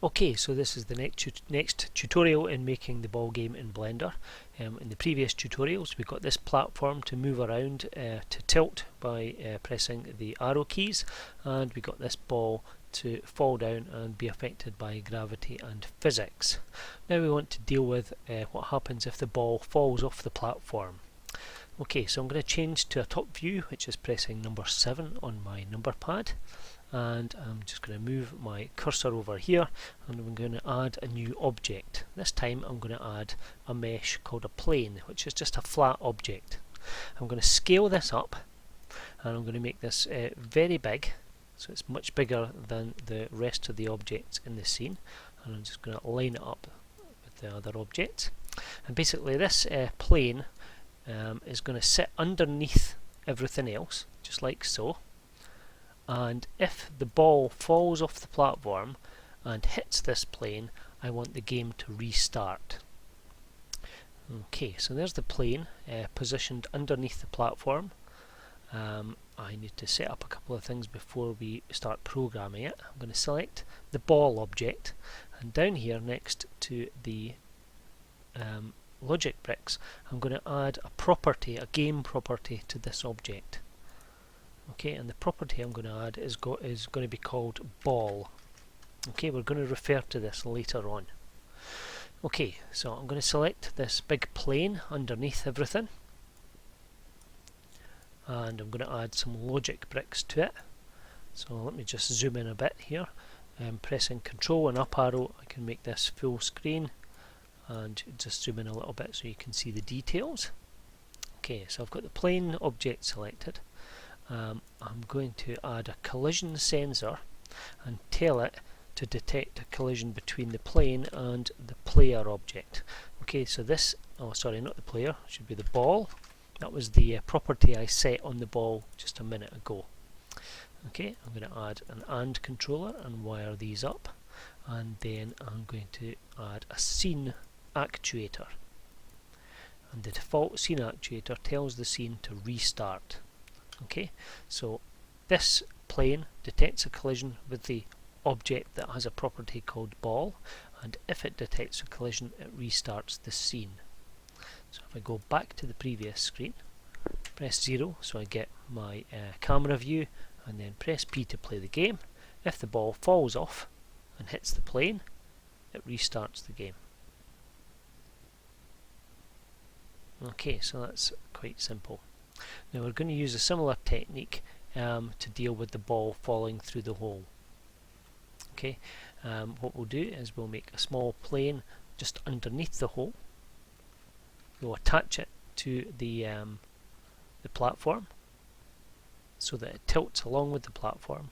Okay, so this is the next tutorial in making the ball game in Blender. In the previous tutorials we got this platform to move around to tilt by pressing the arrow keys, and we got this ball to fall down and be affected by gravity and physics. Now we want to deal with what happens if the ball falls off the platform. Okay, so I'm going to change to a top view, which is pressing number 7 on my number pad. And I'm just going to move my cursor over here, and I'm going to add a new object. This time I'm going to add a mesh called a plane, which is just a flat object. I'm going to scale this up, and I'm going to make this very big, so it's much bigger than the rest of the objects in the scene, and I'm just going to line it up with the other objects. And basically this plane is going to sit underneath everything else, just like so. And if the ball falls off the platform and hits this plane, I want the game to restart. Okay, so there's the plane positioned underneath the platform. I need to set up a couple of things before we start programming it. I'm going to select the ball object, and down here next to the logic bricks I'm going to add a property, a game property to this object. Okay, and the property I'm going to add is going to be called ball. Okay, we're going to refer to this later on. Okay, so I'm going to select this big plane underneath everything, and I'm going to add some logic bricks to it. So let me just zoom in a bit here. Pressing Control and up arrow, I can make this full screen, and just zoom in a little bit so you can see the details. Okay, so I've got the plane object selected. I'm going to add a collision sensor and tell it to detect a collision between the plane and the player object. Okay, so this, oh sorry, not the player, it should be the ball. That was the property I set on the ball just a minute ago. Okay, I'm going to add an AND controller and wire these up, and then I'm going to add a scene actuator. And the default scene actuator tells the scene to restart. Okay, so this plane detects a collision with the object that has a property called ball, and if it detects a collision it restarts the scene. So if I go back to the previous screen, press 0 so I get my camera view, and then press P to play the game. If the ball falls off and hits the plane, it restarts the game. Okay, so that's quite simple. Now we're going to use a similar technique to deal with the ball falling through the hole. Okay, what we'll do is we'll make a small plane just underneath the hole. We'll attach it to the platform so that it tilts along with the platform,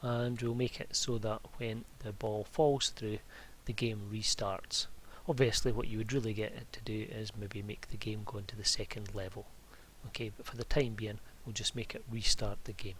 and we'll make it so that when the ball falls through, the game restarts. Obviously what you would really get it to do is maybe make the game go into the second level. Okay, but for the time being we'll just make it restart the game.